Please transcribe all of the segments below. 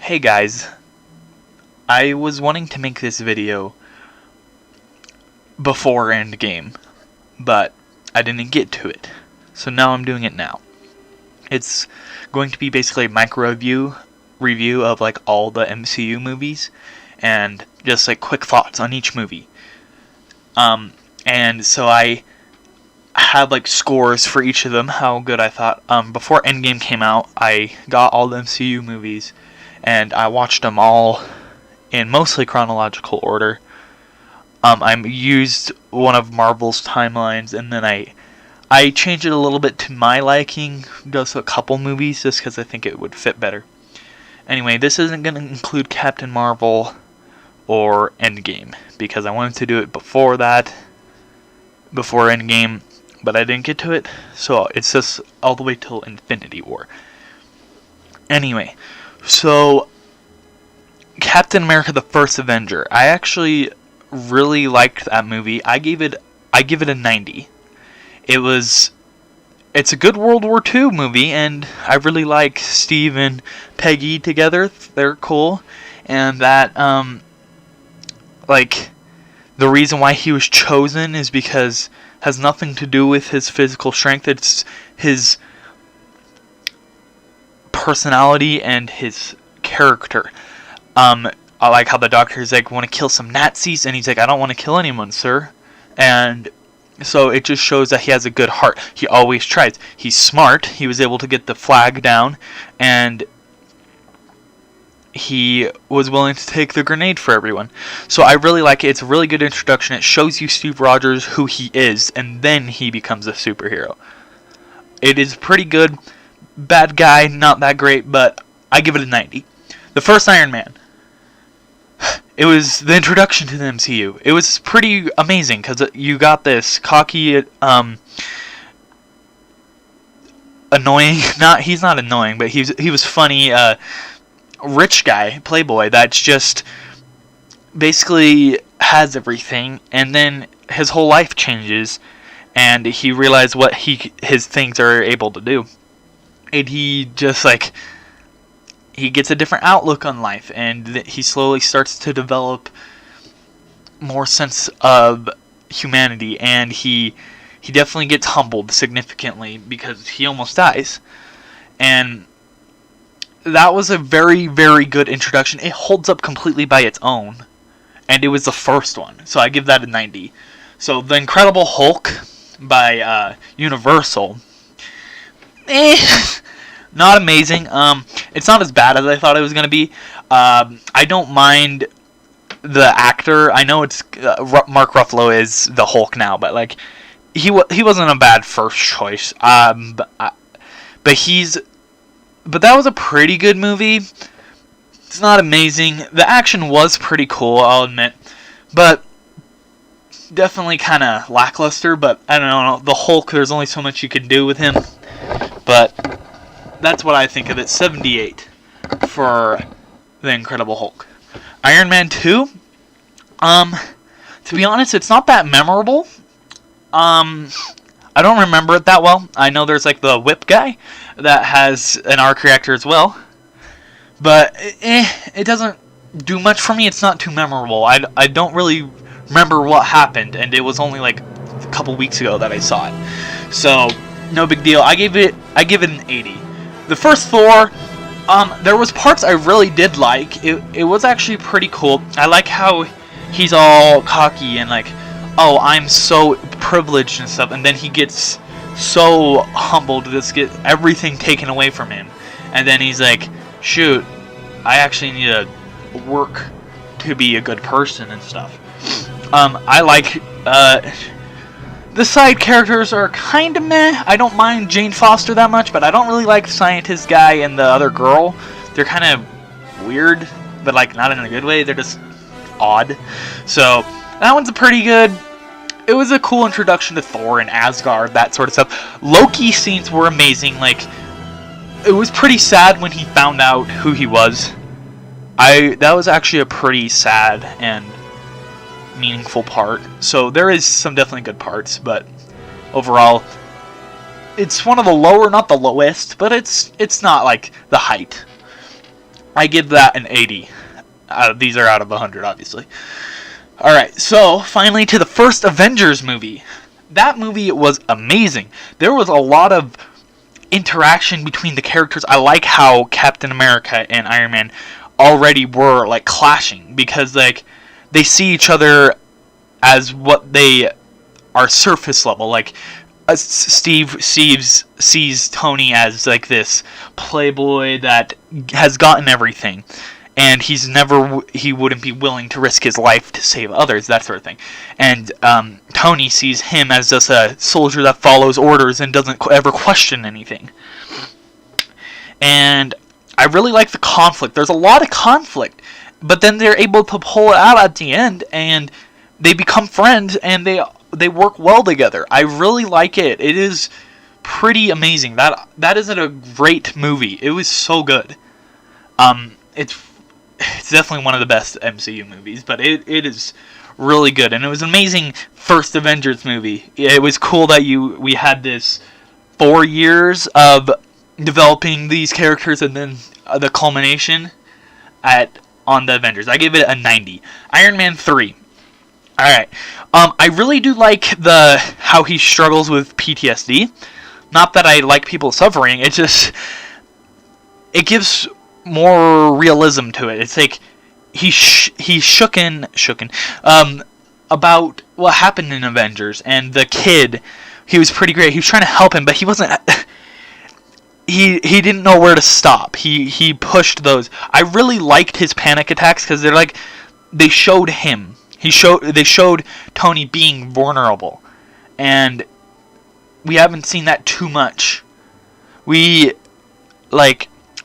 Hey guys, I was wanting to make this video before Endgame, but I didn't get to it, so now I'm doing it now. It's going to be basically a micro review of like all the MCU movies, and just like quick thoughts on each movie. And so I had like scores for each of them, how good I thought. Before Endgame came out, I got all the MCU movies, and I watched them all in mostly chronological order. I used one of Marvel's timelines, and then I changed it a little bit to my liking, just a couple movies, just because I think it would fit better. Anyway, this isn't going to include Captain Marvel or Endgame, because I wanted to do it before Endgame, but I didn't get to it, so it's just all the way till Infinity War. Anyway, so Captain America: The First Avenger. I actually really liked that movie. I give it a 90. It's a good World War II movie, and I really like Steve and Peggy together. They're cool, and that the reason why he was chosen is because has nothing to do with his physical strength. It's his personality and his character. I like how the doctor's like, want to kill some Nazis, and he's like, I don't want to kill anyone, sir. And so it just shows that he has a good heart. He always tries. He's smart. He was able to get the flag down, and he was willing to take the grenade for everyone. So I really like it. It's a really good introduction. It shows you Steve Rogers, who he is, and then he becomes a superhero. It is pretty good. Bad guy, not that great, but I give it a 90. The first Iron Man. It was the introduction to the MCU. It was pretty amazing, because you got this cocky, annoying, he's not annoying, but he was funny, rich guy, playboy, that's just basically has everything, and then his whole life changes, and he realizes what his things are able to do. And he just he gets a different outlook on life, and he slowly starts to develop more sense of humanity, and he definitely gets humbled significantly because he almost dies. And that was a very, very good introduction. It holds up completely by its own, and it was the first one, so I give that a 90. So The Incredible Hulk by Universal, not amazing. It's not as bad as I thought it was going to be. I don't mind the actor. I know it's Mark Ruffalo is the Hulk now, but he wasn't a bad first choice. But that was a pretty good movie. It's not amazing. The action was pretty cool, I'll admit, but definitely kind of lackluster. But I don't know. The Hulk, there's only so much you can do with him. But that's what I think of it. 78 for The Incredible Hulk. Iron Man 2. To be honest, it's not that memorable. I don't remember it that well. I know there's the whip guy that has an arc reactor as well, but it doesn't do much for me. It's not too memorable. I don't really remember what happened, and it was only a couple weeks ago that I saw it, so no big deal. I give it an 80. The first Thor, there was parts I really did like. It was actually pretty cool. I like how he's all cocky and oh, I'm so privileged and stuff, and then he gets so humbled to just get everything taken away from him, and then he's like, shoot, I actually need to work to be a good person and stuff. I like the side characters are kind of meh. I don't mind Jane Foster that much, but I don't really like the scientist guy and the other girl. They're kind of weird, but not in a good way. They're just odd. So that one's pretty good. It was a cool introduction to Thor and Asgard, that sort of stuff. Loki scenes were amazing. It was pretty sad when he found out who he was. That was actually a pretty sad and meaningful part. So there is some definitely good parts, but overall, it's one of the lower, not the lowest, but it's not the height. I give that an 80. These are out of 100, obviously. Alright, so finally to the first Avengers movie. That movie was amazing. There was a lot of interaction between the characters. I like how Captain America and Iron Man already were like clashing, because like they see each other as what they are, surface level. Like Steve sees Tony as like this playboy that has gotten everything, and he wouldn't be willing to risk his life to save others, that sort of thing. And Tony sees him as just a soldier that follows orders and doesn't ever question anything. And I really like the conflict. There's a lot of conflict, but then they're able to pull it out at the end, and they become friends, and they work well together. I really like it. It is pretty amazing. That isn't a great movie. It was so good. It's definitely one of the best MCU movies, but it is really good, and it was an amazing first Avengers movie. It was cool that we had this 4 years of developing these characters, and then the culmination on the Avengers. I give it a 90. Iron Man 3. Alright. I really do like how he struggles with PTSD. Not that I like people suffering, it gives more realism to it. It's like he's shooken about what happened in Avengers, and the kid, he was pretty great. He was trying to help him, but he wasn't. He didn't know where to stop. He pushed those. I really liked his panic attacks, because they showed him. They showed Tony being vulnerable, and we haven't seen that too much.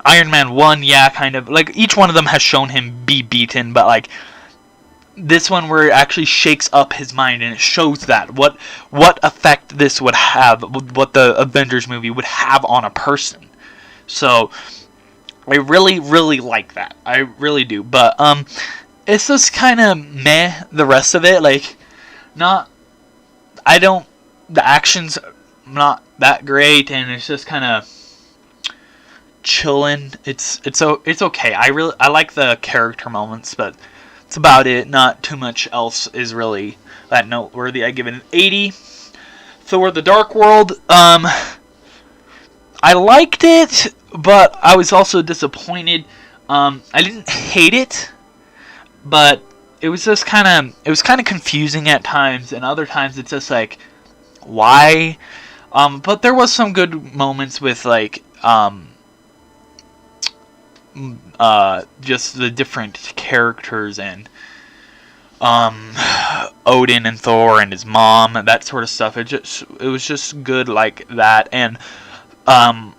Iron Man 1, yeah, kind of. Like, each one of them has shown him be beaten, but, like, this one where it actually shakes up his mind, and it shows that. What effect this would have, what the Avengers movie would have on a person. So, I really, really like that. I really do. But, it's just kind of meh, the rest of it. Like, the action's not that great, and it's just kind of chillin'. It's okay. I like the character moments, but that's about it. Not too much else is really that noteworthy. I give it an 80. Thor: The Dark World. I liked it, but I was also disappointed. I didn't hate it, but it was just kind of confusing at times, and other times it's just like, why? But there was some good moments with like just the different characters, and Odin and Thor and his mom and that sort of stuff. It was just good like that. And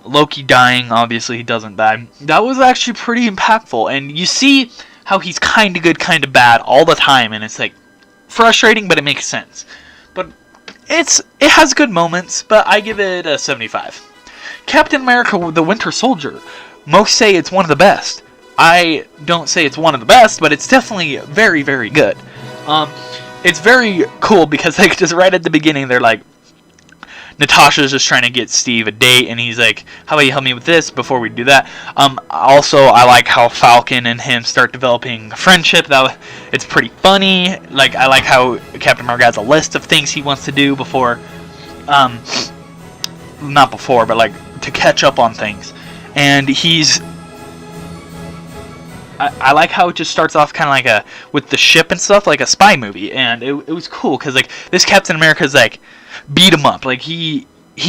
Loki dying, obviously he doesn't die. That was actually pretty impactful, and you see how he's kind of good, kind of bad all the time, and it's like frustrating, but it makes sense. But it has good moments, but I give it a 75. Captain America: The Winter Soldier. Most say it's one of the best. I don't say it's one of the best, but it's definitely very, very good. It's very cool because like just right at the beginning, they're like, Natasha's just trying to get Steve a date, and he's like, how about you help me with this before we do that? Also, I like how Falcon and him start developing friendship. It's pretty funny. Like, I like how Captain America has a list of things he wants to do before, not before, but like to catch up on things. And I like how it just starts off kind of like with the ship and stuff, like a spy movie, and it was cool because like this Captain America is like beat 'em up, like he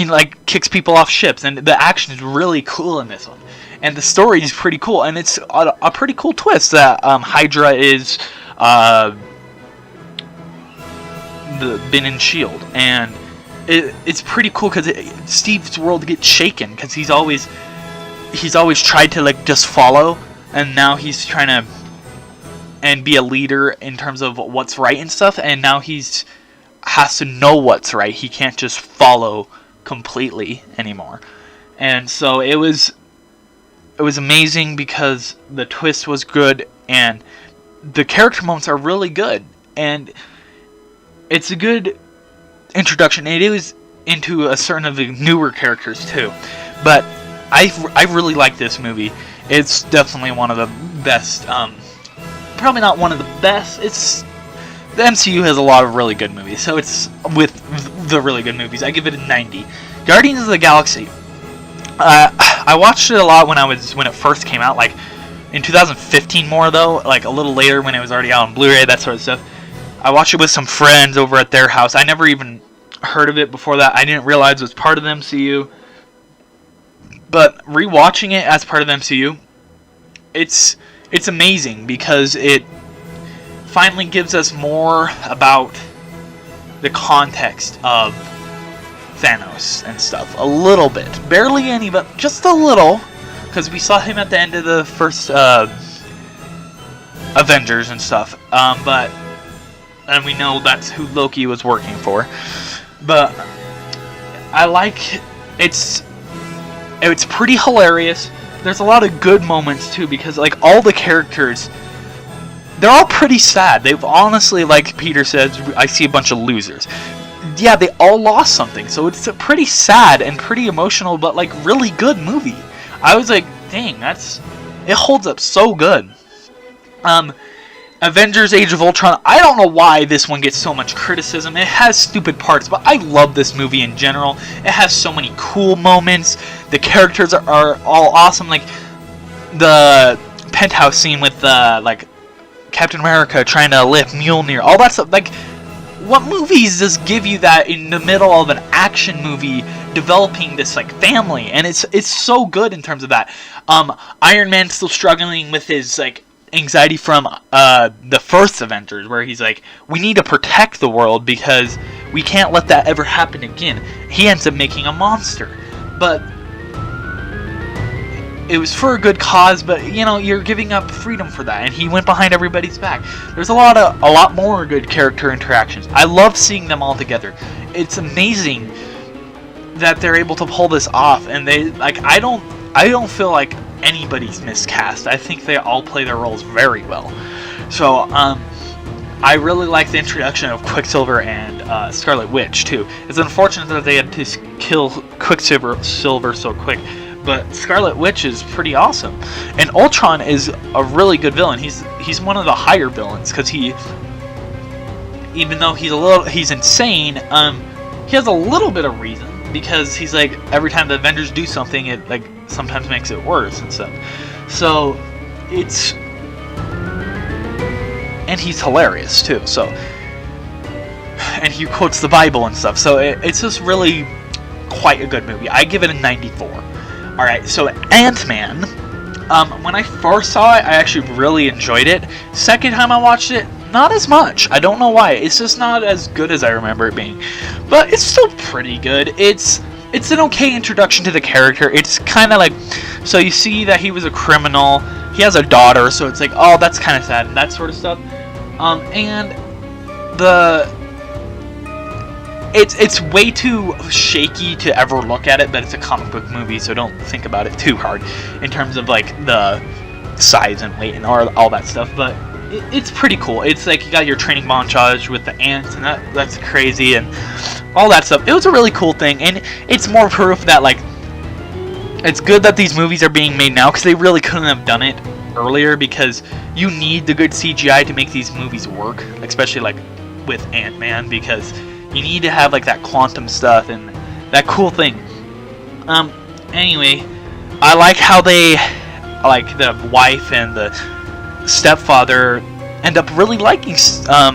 like kicks people off ships, and the action is really cool in this one, and the story is pretty cool, and it's a pretty cool twist that Hydra is been in Shield, and it's pretty cool because Steve's world gets shaken because he's always tried to like just follow. And now he's trying to and be a leader in terms of what's right and stuff. And now has to know what's right. He can't just follow completely anymore. And so it was amazing because the twist was good and the character moments are really good. And it's a good introduction. It is into a certain of the newer characters too. But I really like this movie. It's definitely one of the best. Probably not one of the best. The MCU has a lot of really good movies, so it's with the really good movies. I give it a 90. Guardians of the Galaxy. I watched it a lot when it first came out, like in 2015 more though, like a little later when it was already out on Blu-ray, that sort of stuff. I watched it with some friends over at their house. I never even heard of it before that. I didn't realize it was part of the MCU. But rewatching it as part of the MCU, it's amazing because it finally gives us more about the context of Thanos and stuff. A little bit. Barely any, but just a little. Because we saw him at the end of the first Avengers and stuff. And we know that's who Loki was working for. But I like it's pretty hilarious. There's a lot of good moments too, because like all the characters, they're all pretty sad. They've honestly, like Peter says, I see a bunch of losers. Yeah, they all lost something, so it's a pretty sad and pretty emotional, but like really good movie. I was like, dang, it holds up so good. Avengers Age of Ultron, I don't know why this one gets so much criticism. It has stupid parts, but I love this movie in general. It has so many cool moments. The characters are all awesome. Like the penthouse scene with like Captain America trying to lift Mjolnir, all that stuff. Like, what movies just give you that in the middle of an action movie developing this like family? And it's so good in terms of that. Iron Man's still struggling with his like anxiety from the first Avengers, where he's like, we need to protect the world because we can't let that ever happen again. He ends up making a monster, but it was for a good cause. But you know, you're giving up freedom for that, and he went behind everybody's back. There's a lot more good character interactions. I love seeing them all together. It's amazing that they're able to pull this off, and they like I don't feel like anybody's miscast. I think they all play their roles very well. So I really like the introduction of Quicksilver and Scarlet Witch too. It's unfortunate that they had to kill Quicksilver so quick, but Scarlet Witch is pretty awesome. And Ultron is a really good villain. He's one of the higher villains because even though he's insane, he has a little bit of reason. Because he's like, every time the Avengers do something, it like sometimes makes it worse and stuff. So and he's hilarious too. So, and he quotes the Bible and stuff. So it's just really quite a good movie. I give it a 94. All right, so Ant-Man. When I first saw it, I actually really enjoyed it. Second time I watched it, not as much. I don't know why. It's just not as good as I remember it being. But it's still pretty good. It's an okay introduction to the character. It's kind of like, so you see that he was a criminal. He has a daughter, so it's like, oh, that's kind of sad and that sort of stuff. And it's way too shaky to ever look at it, but it's a comic book movie, so don't think about it too hard in terms of like the size and weight and all that stuff. But it's pretty cool. It's like you got your training montage with the ants, and that's crazy and all that stuff. It was a really cool thing, and it's more proof that like it's good that these movies are being made now, because they really couldn't have done it earlier, because you need the good CGI to make these movies work, especially like with Ant-Man, because you need to have like that quantum stuff and that cool thing. Anyway, I like how they, like the wife and the stepfather, end up really liking Scott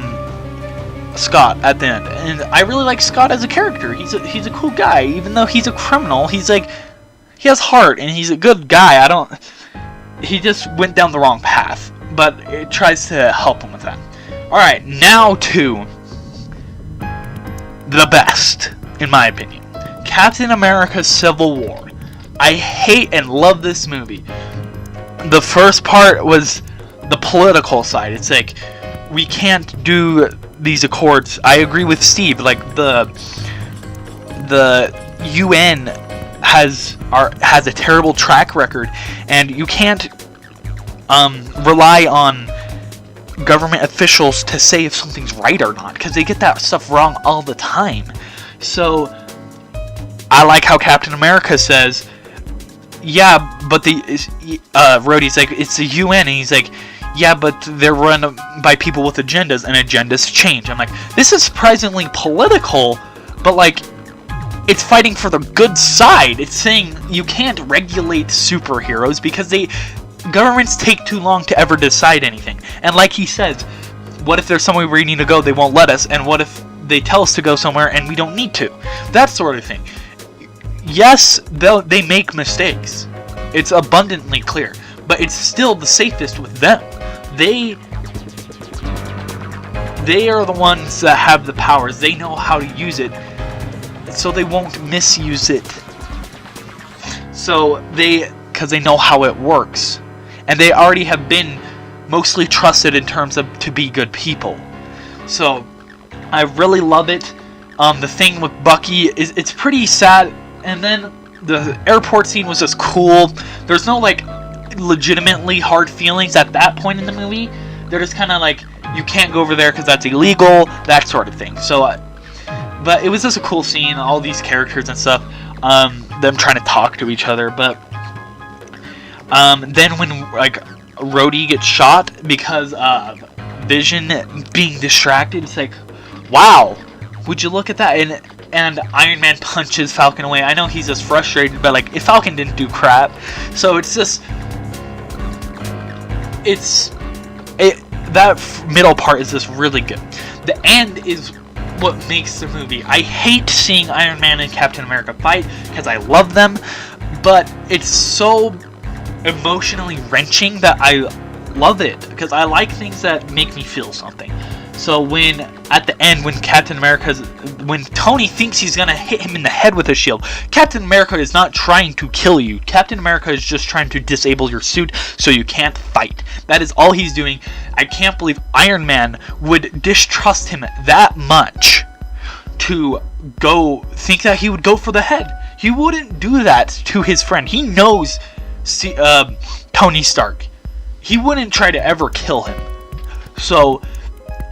at the end, and I really like Scott as a character. He's a cool guy, even though he's a criminal. He's like, he has heart and he's a good guy. He just went down the wrong path, but it tries to help him with that. All right, now to the best, in my opinion, Captain America: Civil War. I hate and love this movie. The first part was the political side. It's like, we can't do these accords. I agree with Steve. Like the UN has a terrible track record, and you can't rely on government officials to say if something's right or not, because they get that stuff wrong all the time. So I like how Captain America says, yeah, but Rhodey's like, it's the UN, and he's like, yeah, but they're run by people with agendas, and agendas change. I'm like, this is surprisingly political, but like, it's fighting for the good side. It's saying you can't regulate superheroes because governments take too long to ever decide anything. And like he says, what if there's somewhere we need to go, they won't let us, and what if they tell us to go somewhere and we don't need to? That sort of thing. Yes, they make mistakes. It's abundantly clear, but it's still the safest with them. They are the ones that have the powers. They know how to use it, so they won't misuse it. Because they know how it works, and they already have been mostly trusted in terms of to be good people. So I really love it. The thing with Bucky it's pretty sad, and then the airport scene was just cool. There's no like legitimately hard feelings at that point in the movie. They're just kind of like, you can't go over there because that's illegal, that sort of thing. So but it was just a cool scene, all these characters and stuff, them trying to talk to each other. But then when like Rhodey gets shot because of Vision being distracted, it's like, wow, would you look at that? And Iron Man punches Falcon away. I know he's just frustrated, but like, if Falcon didn't do crap, so it's just, that middle part is just really good. The end is what makes the movie. I hate seeing Iron Man and Captain America fight because I love them, but it's so emotionally wrenching that I love it, because I like things that make me feel something. So when at the end, when Tony thinks he's gonna hit him in the head with a shield, Captain America is not trying to kill you. Captain America is just trying to disable your suit so you can't fight. That is all he's doing. I can't believe Iron Man would distrust him that much to go think that he would go for the head. He wouldn't do that to his friend. He knows Tony Stark. He wouldn't try to ever kill him. So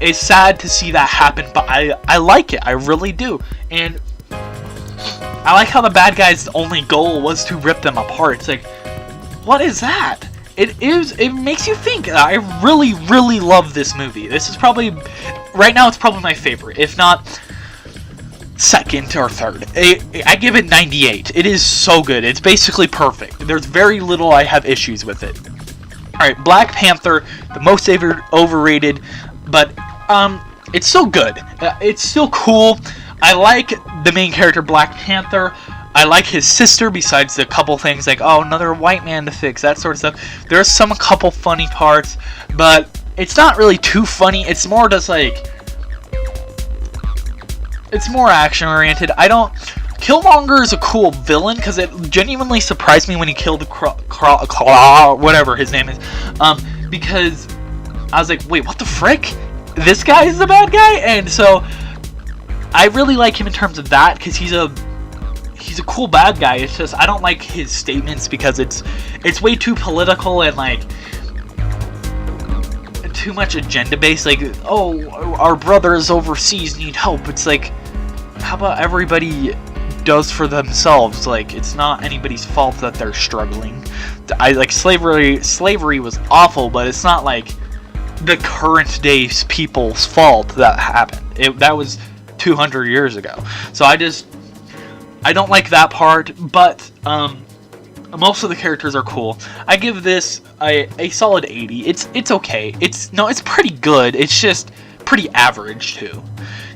it's sad to see that happen, but I like it. I really do. And I like how the bad guy's only goal was to rip them apart. It's like, what is that? It makes you think. I really, really love this movie. This is probably, right now it's probably my favorite, if not second or third. I give it 98. It is so good. It's basically perfect. There's very little I have issues with it. Alright, Black Panther, the most overrated, but it's still good. It's still cool. I like the main character, Black Panther. I like his sister, besides the couple things like, oh, another white man to fix, that sort of stuff. There's a couple funny parts, but it's not really too funny. It's more just like, it's more action oriented. Killmonger is a cool villain, because it genuinely surprised me when he killed whatever his name is, because I was like, wait, what the frick? This guy is the bad guy? And so I really like him in terms of that, because he's a cool bad guy. It's just, I don't like his statements because it's way too political and like too much agenda based. Like, oh, our brothers overseas need help. It's like, how about everybody does for themselves? Like, it's not anybody's fault that they're struggling. Slavery was awful, but it's not like the current day's people's fault that happened. That was 200 years ago. So I don't like that part, but most of the characters are cool. I give this a solid 80. It's okay. It's pretty good. It's just pretty average too.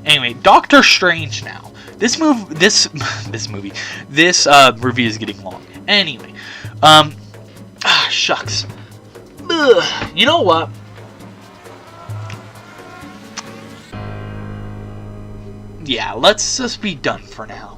Anyway, Doctor Strange now. This review is getting long. Anyway, shucks. Ugh, you know what? Yeah, let's just be done for now.